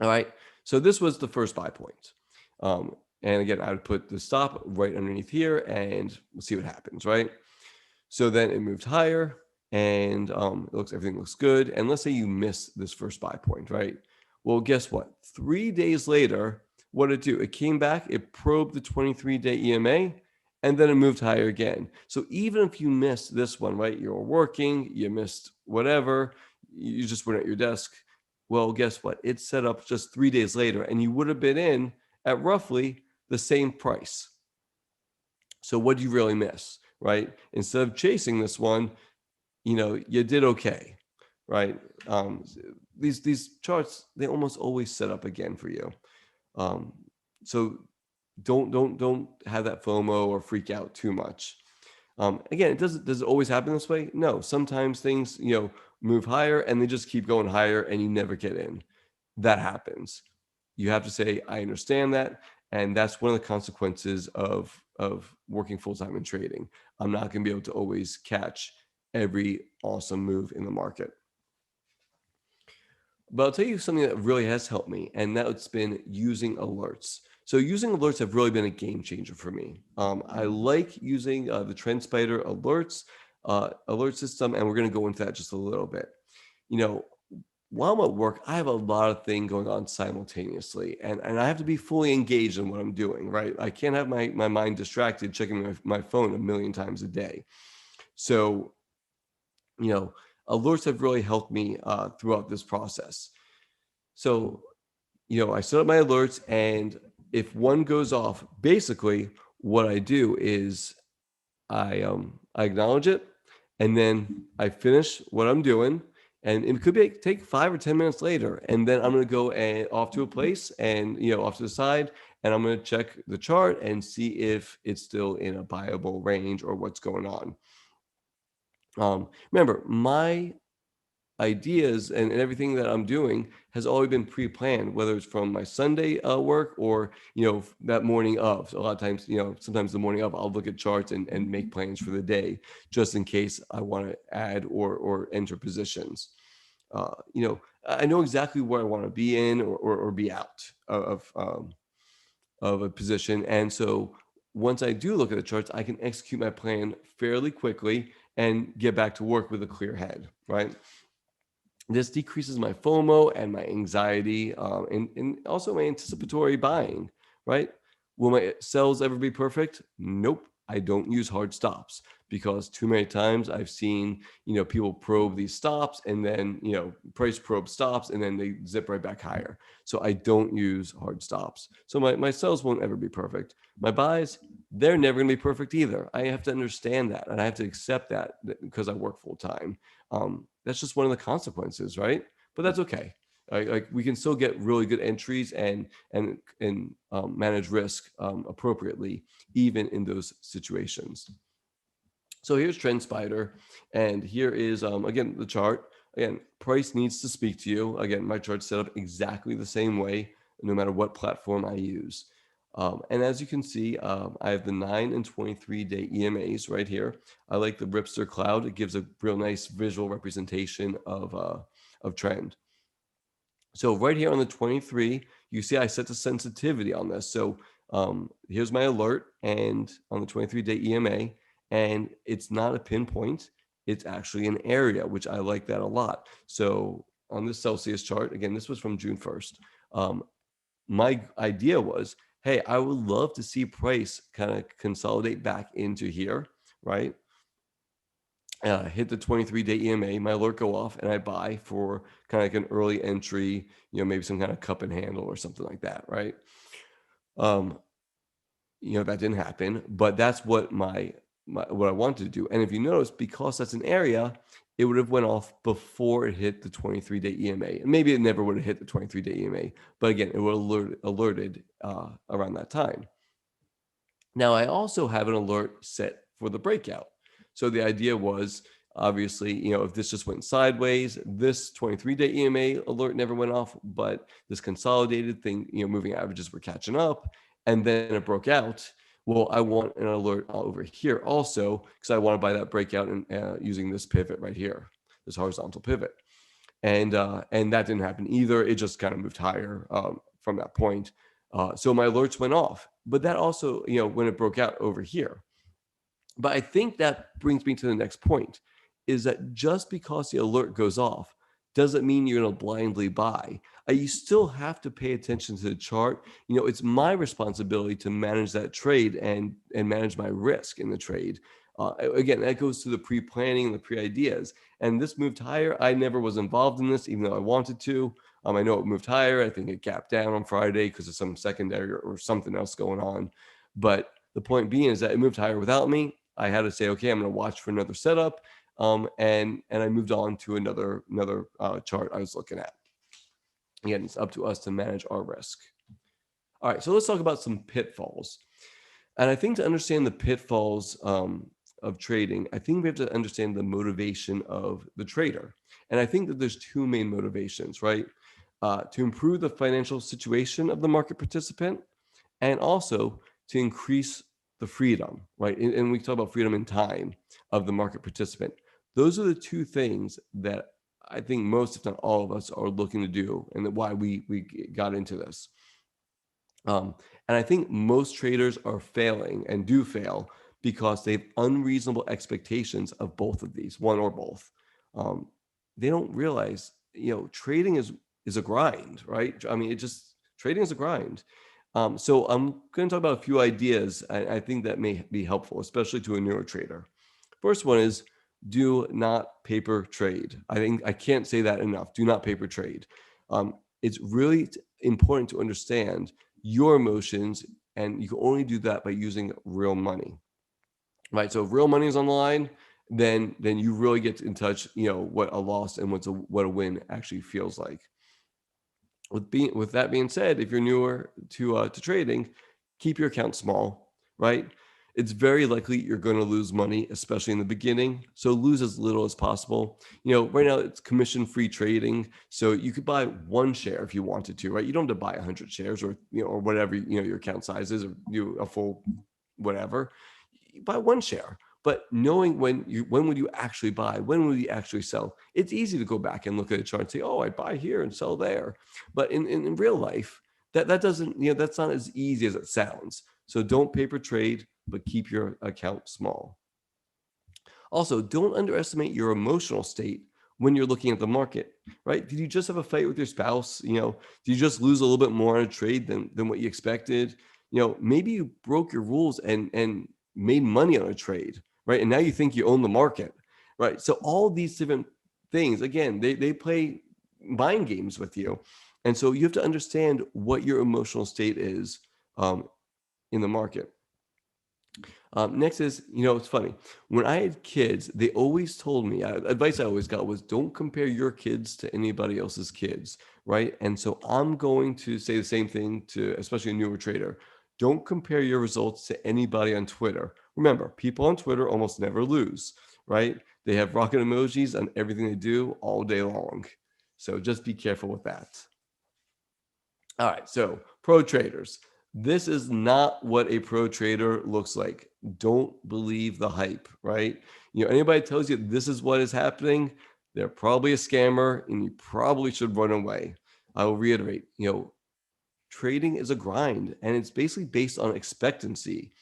Speaker 2: All right, so this was the first buy point, and again, I would put the stop right underneath here, and we'll see what happens, right? So then it moved higher, and everything looks good. And let's say you miss this first buy point, right? Well, guess what? 3 days later, what did it do? It came back, it probed the 23-day EMA, and then it moved higher again. So even if you missed this one, right? You're working, you missed whatever, you just weren't at your desk. Well, guess what? It set up just 3 days later, and you would have been in at roughly the same price. So what do you really miss, right? Instead of chasing this one, you did okay, right? These charts, they almost always set up again for you. So don't have that FOMO or freak out too much. Again, does it always happen this way? No, sometimes things, move higher and they just keep going higher and you never get in. That happens. You have to say, I understand that. And that's one of the consequences of working full-time in trading. I'm not going to be able to always catch every awesome move in the market. But I'll tell you something that really has helped me, and that's been using alerts. So using alerts have really been a game changer for me. I like using the TrendSpider alerts, alert system, and we're going to go into that just a little bit. While I'm at work, I have a lot of things going on simultaneously, and I have to be fully engaged in what I'm doing, right? I can't have my mind distracted checking my phone a million times a day. So, alerts have really helped me throughout this process. So, I set up my alerts, and if one goes off, basically what I do is I acknowledge it, and then I finish what I'm doing, And it could take 5 or 10 minutes later. And then I'm going to go off to a place and, off to the side, and I'm going to check the chart and see if it's still in a buyable range or what's going on. Remember, my ideas and everything that I'm doing has always been pre-planned, whether it's from my Sunday work or, that morning of. So a lot of times, sometimes the morning of, I'll look at charts and make plans for the day, just in case I want to add or enter positions. I know exactly where I want to be in or be out of a position. And so once I do look at the charts, I can execute my plan fairly quickly and get back to work with a clear head, right? This decreases my FOMO and my anxiety, and also my anticipatory buying, right? Will my sales ever be perfect? Nope. I don't use hard stops, because too many times I've seen, people probe these stops and then, price probe stops and then they zip right back higher. So I don't use hard stops. So my sales won't ever be perfect. My buys, they're never going to be perfect either. I have to understand that, and I have to accept that because I work full time. That's just one of the consequences, right? But that's okay. Like we can still get really good entries and manage risk appropriately, even in those situations. So here's TrendSpider, and here is again the chart. Again, price needs to speak to you. Again, my chart's set up exactly the same way, no matter what platform I use. And as you can see, I have the 9 and 23-day EMAs right here. I like the Ripster cloud. It gives a real nice visual representation of trend. So right here on the 23, you see I set the sensitivity on this. So here's my alert, and on the 23-day EMA, and it's not a pinpoint. It's actually an area, which I like that a lot. So on this Celsius chart, again, this was from June 1st. My idea was, hey, I would love to see price kind of consolidate back into here, right? Hit the 23-day EMA, my alert go off, and I buy for kind of like an early entry, maybe some kind of cup and handle or something like that, right? That didn't happen, but that's what what I wanted to do. And if you notice, because that's an area, it would have went off before it hit the 23-day EMA. And maybe it never would have hit the 23-day EMA, but again, it would have alerted around that time. Now, I also have an alert set for the breakout. So the idea was, obviously, if this just went sideways, this 23-day EMA alert never went off, but this consolidated thing, moving averages were catching up, and then it broke out. Well, I want an alert over here also, because I want to buy that breakout and using this pivot right here, this horizontal pivot. And that didn't happen either. It just kind of moved higher from that point. So my alerts went off, but that also, when it broke out over here. But I think that brings me to the next point, is that just because the alert goes off doesn't mean you're going to blindly buy. You still have to pay attention to the chart. It's my responsibility to manage that trade and manage my risk in the trade. Again, that goes to the pre-planning and the pre-ideas. And this moved higher. I never was involved in this, even though I wanted to. I know it moved higher. I think it gapped down on Friday because of some secondary or something else going on. But the point being is that it moved higher without me. I had to say, okay, I'm going to watch for another setup. And I moved on to another chart I was looking at. Again, it's up to us to manage our risk. All right, so let's talk about some pitfalls. And I think to understand the pitfalls of trading, I think we have to understand the motivation of the trader. And I think that there's two main motivations, right? To improve the financial situation of the market participant, and also to increase the freedom, right? And we talk about freedom in time of the market participant. Those are the two things that I think most, if not all of us, are looking to do, and why we got into this. And I think most traders are failing and do fail because they have unreasonable expectations of both of these, one or both. They don't realize, trading is a grind, right? I mean, trading is a grind. So I'm going to talk about a few ideas I think that may be helpful, especially to a newer trader. First one is, do not paper trade. I think I can't say that enough. Do not paper trade. It's really important to understand your emotions, and you can only do that by using real money, right? So if real money is on the line, then you really get in touch, what a loss and what a win actually feels like. With that being said, if you're newer to trading, keep your account small, right? It's very likely you're going to lose money, especially in the beginning. So lose as little as possible. Right now it's commission-free trading, so you could buy one share if you wanted to, right? You don't have to buy 100 shares or whatever your account size is, or a full whatever. You buy one share. But knowing when would you actually buy, when would you actually sell, it's easy to go back and look at a chart and say, oh, I buy here and sell there. But in real life, that doesn't, that's not as easy as it sounds. So don't paper trade, but keep your account small. Also, don't underestimate your emotional state when you're looking at the market, right? Did you just have a fight with your spouse? Did you just lose a little bit more on a trade than what you expected? Maybe you broke your rules and made money on a trade, right? And now you think you own the market, right? So all these different things, again, they play mind games with you. And so you have to understand what your emotional state is in the market. Next is, it's funny. When I had kids, they always told me, advice I always got was, don't compare your kids to anybody else's kids, right? And so I'm going to say the same thing to, especially a newer trader. Don't compare your results to anybody on Twitter. Remember, people on Twitter almost never lose, right? They have rocket emojis on everything they do all day long. So just be careful with that. All right, so pro traders. This is not what a pro trader looks like. Don't believe the hype, right? Anybody tells you this is what is happening, they're probably a scammer and you probably should run away. I will reiterate, trading is a grind and it's basically based on expectancy.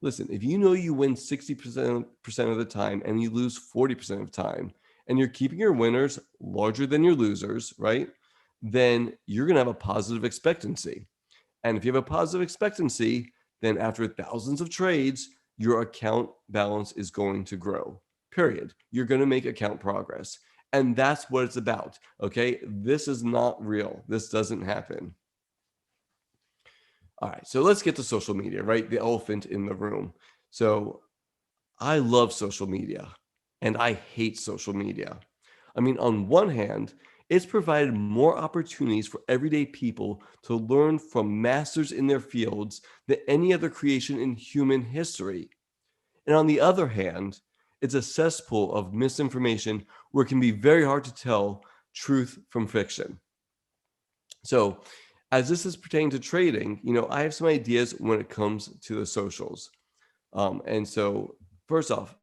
Speaker 2: Listen, if you win 60% of the time and you lose 40% of the time, and you're keeping your winners larger than your losers, right? Then you're going to have a positive expectancy. And if you have a positive expectancy, then after thousands of trades, your account balance is going to grow, period. You're going to make account progress. And that's what it's about, okay? This is not real. This doesn't happen. All right, so let's get to social media, right? The elephant in the room. So I love social media and I hate social media. I mean, on one hand, it's provided more opportunities for everyday people to learn from masters in their fields than any other creation in human history. And on the other hand, it's a cesspool of misinformation where it can be very hard to tell truth from fiction. So, as this is pertaining to trading, I have some ideas when it comes to the socials. And so, first off,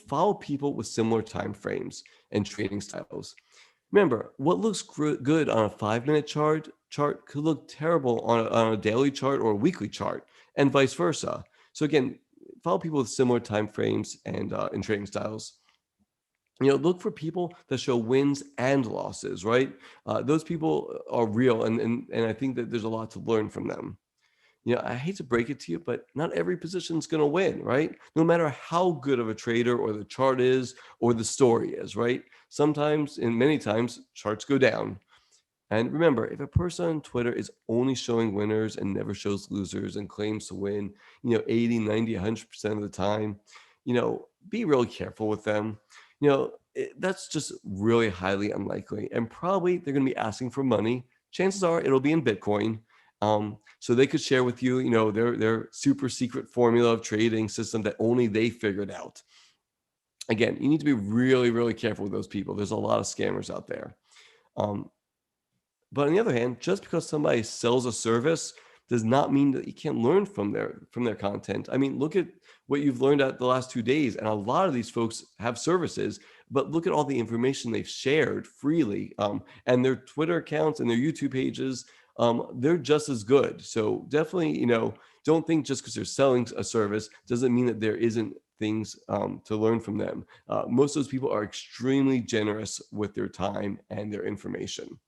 Speaker 2: follow people with similar time frames and trading styles. Remember, what looks good on a 5-minute chart could look terrible on a daily chart or a weekly chart, and vice versa. So again, follow people with similar time frames and trading styles. Look for people that show wins and losses, right? Those people are real, and I think that there's a lot to learn from them. I hate to break it to you, but not every position is going to win, right? No matter how good of a trader or the chart is or the story is, right? Sometimes, and many times, charts go down. And remember, if a person on Twitter is only showing winners and never shows losers and claims to win, 80, 90, 100% of the time, be really careful with them. That's just really highly unlikely. And probably they're going to be asking for money. Chances are it'll be in Bitcoin. So they could share with you, their super secret formula of trading system that only they figured out. Again, you need to be really, really careful with those people. There's a lot of scammers out there. But on the other hand, just because somebody sells a service does not mean that you can't learn from their content. I mean, look at what you've learned at the last 2 days. And a lot of these folks have services, but look at all the information they've shared freely, and their Twitter accounts and their YouTube pages. They're just as good. So definitely, don't think just because they're selling a service doesn't mean that there isn't things to learn from them. Most of those people are extremely generous with their time and their information.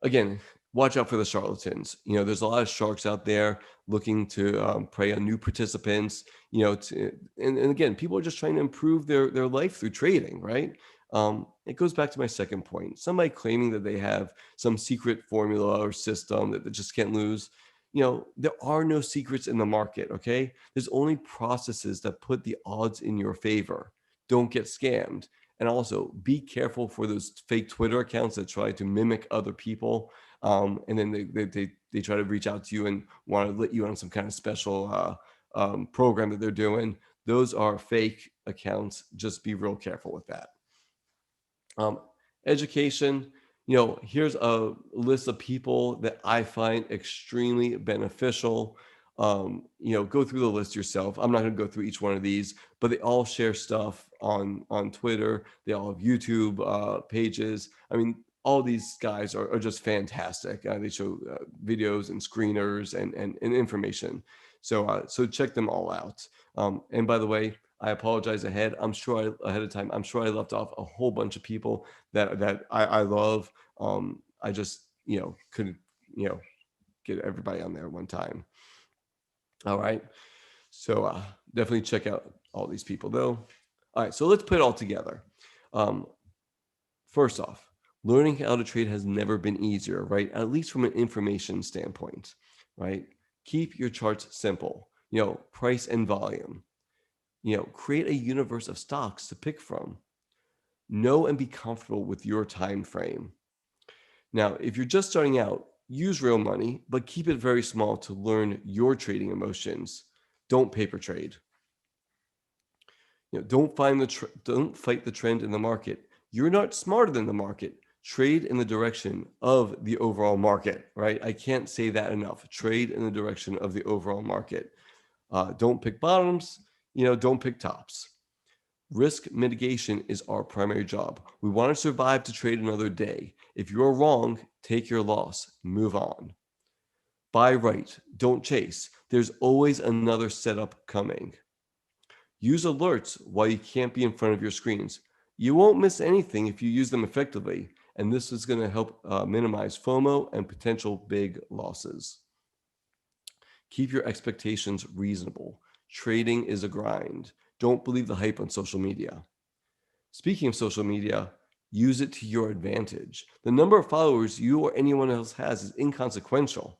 Speaker 2: Again, watch out for the charlatans. There's a lot of sharks out there looking to prey on new participants. And again, people are just trying to improve their life through trading, right? It goes back to my second point. Somebody claiming that they have some secret formula or system that they just can't lose. there are no secrets in the market, okay? There's only processes that put the odds in your favor. Don't get scammed. And also be careful for those fake Twitter accounts that try to mimic other people. And then they try to reach out to you and want to let you on some kind of special program that they're doing. Those are fake accounts. Just be real careful with that. Education, here's a list of people that I find extremely beneficial. Go through the list yourself. I'm not going to go through each one of these, but they all share stuff on Twitter. They all have YouTube pages. I mean, all these guys are just fantastic. They show videos and screeners and information. So check them all out. And by the way, I apologize ahead. I'm sure ahead of time. I'm sure I left off a whole bunch of people that I love. I just couldn't get everybody on there at one time. All right. So definitely check out all these people though. All right. So let's put it all together. First off, learning how to trade has never been easier, right? At least from an information standpoint, right? Keep your charts simple. Price and volume. Create a universe of stocks to pick from. Know and be comfortable with your time frame. Now, if you're just starting out, use real money, but keep it very small to learn your trading emotions. Don't paper trade. Don't fight the trend in the market. You're not smarter than the market. Trade in the direction of the overall market, right? I can't say that enough. Trade in the direction of the overall market. Don't pick bottoms. Don't pick tops. Risk mitigation is our primary job. We want to survive to trade another day. If you're wrong, take your loss, move on. Buy right, don't chase. There's always another setup coming. Use alerts while you can't be in front of your screens. You won't miss anything if you use them effectively, and this is going to help minimize FOMO and potential big losses. Keep your expectations reasonable. Trading is a grind. Don't believe the hype on social media. Speaking of social media, use it to your advantage. The number of followers you or anyone else has is inconsequential.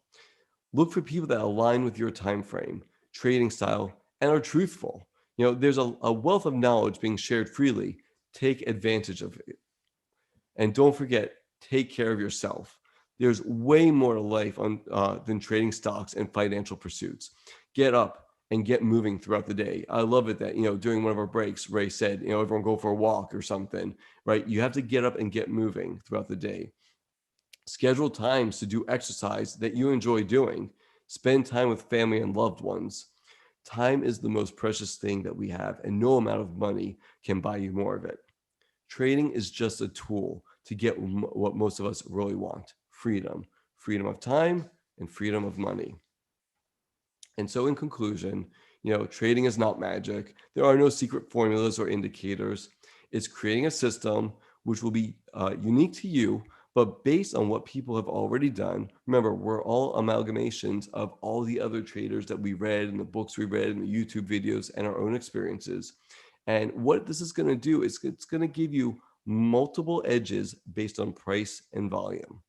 Speaker 2: Look for people that align with your time frame, trading style, and are truthful. There's a wealth of knowledge being shared freely. Take advantage of it. And don't forget, take care of yourself. There's way more to life than trading stocks and financial pursuits. Get up and get moving throughout the day. I love it that, during one of our breaks, Ray said, everyone go for a walk or something, right? You have to get up and get moving throughout the day. Schedule times to do exercise that you enjoy doing. Spend time with family and loved ones. Time is the most precious thing that we have, and no amount of money can buy you more of it. Trading is just a tool to get what most of us really want: freedom of time and freedom of money. And so in conclusion, trading is not magic. There are no secret formulas or indicators. It's creating a system which will be unique to you, but based on what people have already done. Remember, we're all amalgamations of all the other traders that we read and the books we read and the YouTube videos and our own experiences. And what this is going to do is it's going to give you multiple edges based on price and volume.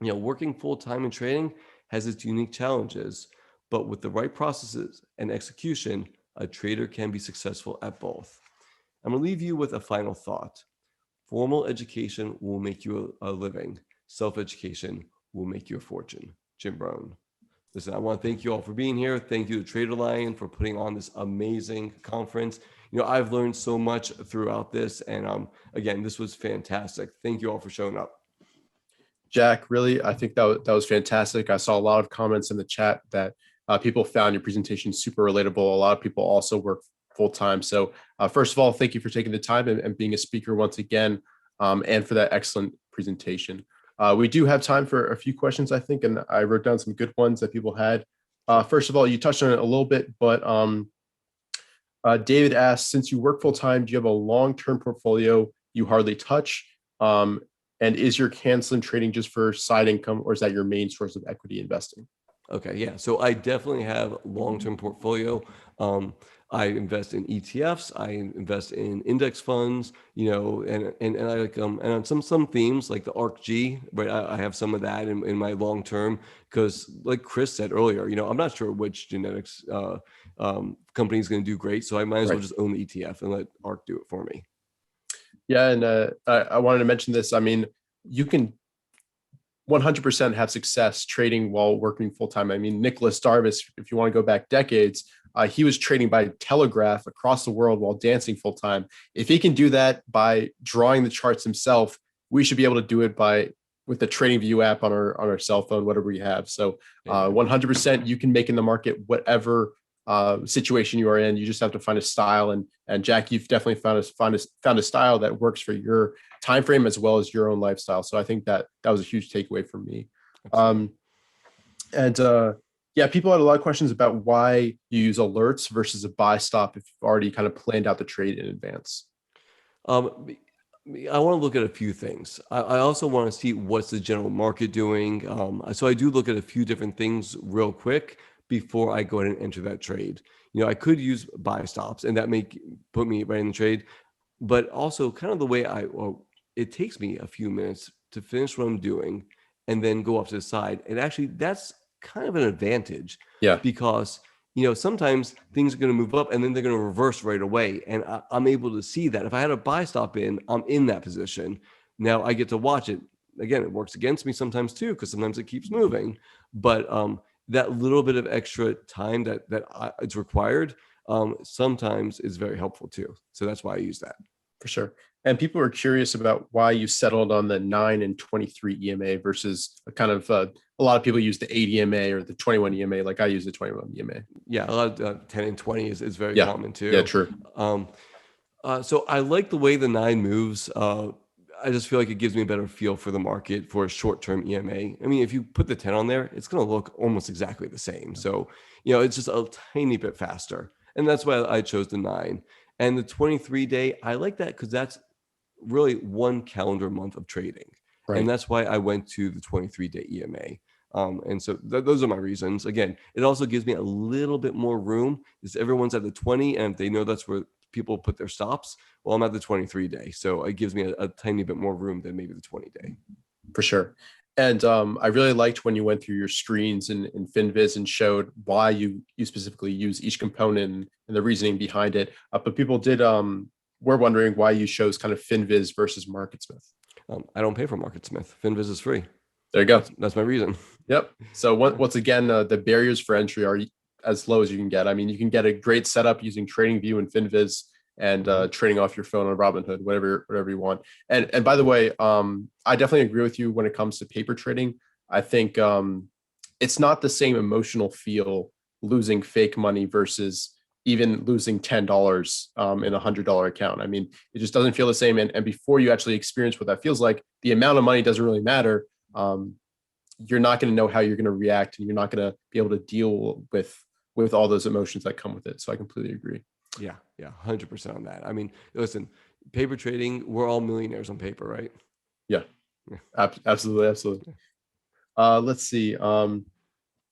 Speaker 2: Working full-time in trading has its unique challenges, but with the right processes and execution, a trader can be successful at both. I'm going to leave you with a final thought. Formal education will make you a living. Self-education will make you a fortune. Jim Brown. Listen, I want to thank you all for being here. Thank you to TraderLion for putting on this amazing conference. I've learned so much throughout this, and again, this was fantastic. Thank you all for showing up.
Speaker 1: Jack, really, I think that was fantastic. I saw a lot of comments in the chat that people found your presentation super relatable. A lot of people also work full time. So first of all, thank you for taking the time and being a speaker once again, and for that excellent presentation. We do have time for a few questions, I think, and I wrote down some good ones that people had. First of all, you touched on it a little bit, but David asked, since you work full time, do you have a long-term portfolio you hardly touch? And is your canceling trading just for side income, or is that your main source of equity investing?
Speaker 2: Okay, yeah. So I definitely have long-term portfolio. I invest in ETFs. I invest in index funds, and I like and on some themes like the ARKG, right? I have some of that in my long term because, like Chris said earlier, I'm not sure which genetics company is going to do great, so I might as well
Speaker 1: Right.
Speaker 2: just own the ETF and let ARK do it for me.
Speaker 1: Yeah, and I wanted to mention this. I mean, you can 100% have success trading while working full time. I mean, Nicholas Darvis, if you want to go back decades, he was trading by telegraph across the world while dancing full time. If he can do that by drawing the charts himself, we should be able to do it by with the TradingView app on our cell phone, whatever we have. So, 100% you can make in the market whatever situation you are in. You just have to find a style, and Jack, you've definitely found a style that works for your time frame as well as your own lifestyle. So I think that was a huge takeaway for me. And yeah, people had a lot of questions about why you use alerts versus a buy stop if you've already kind of planned out the trade in advance.
Speaker 2: I want to look at a few things. I also want to see what's the general market doing. So I do look at a few different things real quick before I go ahead and enter that trade. I could use buy stops, and that may put me right in the trade. But also, kind of the way it takes me a few minutes to finish what I'm doing and then go off to the side. And actually, that's kind of an advantage.
Speaker 1: Yeah.
Speaker 2: Because sometimes things are going to move up and then they're going to reverse right away. And I'm able to see that. If I had a buy stop in, I'm in that position. Now I get to watch it. Again, it works against me sometimes too, because sometimes it keeps moving. But that little bit of extra time that it's required sometimes is very helpful too. So that's why I use that.
Speaker 1: For sure. And people are curious about why you settled on the 9 and 23 EMA versus a kind of a lot of people use the 8 EMA or the 21 EMA. Like I use the 21 EMA.
Speaker 2: Yeah, a lot of 10 and 20 is very common too.
Speaker 1: Yeah, true.
Speaker 2: So I like the way the 9 moves. I just feel like it gives me a better feel for the market for a short-term EMA. I mean, if you put the 10 on there, it's going to look almost exactly the same. So, it's just a tiny bit faster. And that's why I chose the 9. And the 23-day, I like that because that's really one calendar month of trading.
Speaker 1: Right.
Speaker 2: And that's why I went to the 23-day EMA. And so those are my reasons. Again, it also gives me a little bit more room because everyone's at the 20, and if they know that's where people put their stops, well, I'm at the 23-day. So it gives me a tiny bit more room than maybe the 20-day.
Speaker 1: For sure. And I really liked when you went through your screens in Finviz and showed why you specifically use each component and the reasoning behind it. But people were wondering why you chose kind of Finviz versus MarketSmith.
Speaker 2: I don't pay for MarketSmith. Finviz is free.
Speaker 1: There you go.
Speaker 2: That's my reason.
Speaker 1: Yep. So once again, the barriers for entry are as low as you can get. I mean, you can get a great setup using TradingView and Finviz and trading off your phone on Robinhood, whatever you want. And by the way, I definitely agree with you when it comes to paper trading. I think it's not the same emotional feel losing fake money versus even losing $10 in a $100 account. I mean, it just doesn't feel the same. And before you actually experience what that feels like, the amount of money doesn't really matter. You're not going to know how you're going to react, and you're not going to be able to deal with all those emotions that come with it. So I completely agree.
Speaker 2: Yeah, 100% on that. I mean, listen, paper trading, we're all millionaires on paper, right?
Speaker 1: Yeah. Absolutely. Let's see.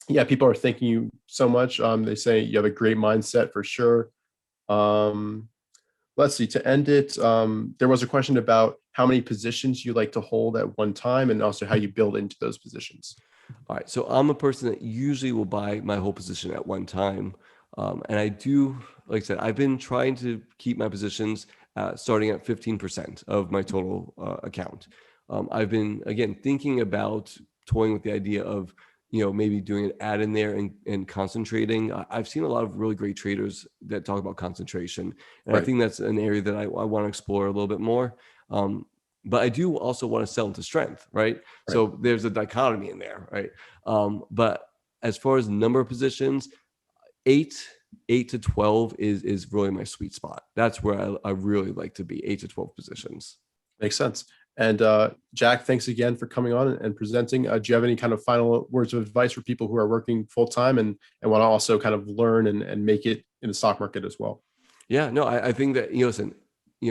Speaker 1: Yeah, people are thanking you so much. They say you have a great mindset for sure. Let's see, to end it, there was a question about how many positions you like to hold at one time and also how you build into those positions.
Speaker 2: All right. So I'm a person that usually will buy my whole position at one time. And I do, like I said, I've been trying to keep my positions starting at 15% of my total account. I've been, again, thinking about toying with the idea of, maybe doing an add in there and concentrating. I've seen a lot of really great traders that talk about concentration. And
Speaker 1: Right.
Speaker 2: I think that's an area that I want to explore a little bit more. But I do also want to sell into strength, right? So there's a dichotomy in there, right? But as far as number of positions, 8 to 12 is really my sweet spot. That's where I really like to be, 8 to 12 positions.
Speaker 1: Makes sense. And Jack, thanks again for coming on and presenting. Do you have any kind of final words of advice for people who are working full time and want to also kind of learn and make it in the stock market as well?
Speaker 2: Yeah, no, I think that, listen,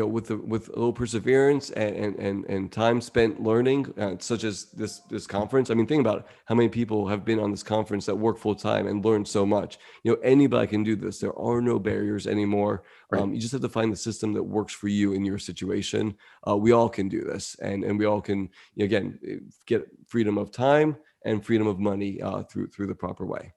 Speaker 2: with a little perseverance and time spent learning, such as this conference. I mean, think about how many people have been on this conference that work full time and learn so much. Anybody can do this. There are no barriers anymore.
Speaker 1: Right.
Speaker 2: You just have to find the system that works for you in your situation. We all can do this, and we all can, again, get freedom of time and freedom of money through the proper way.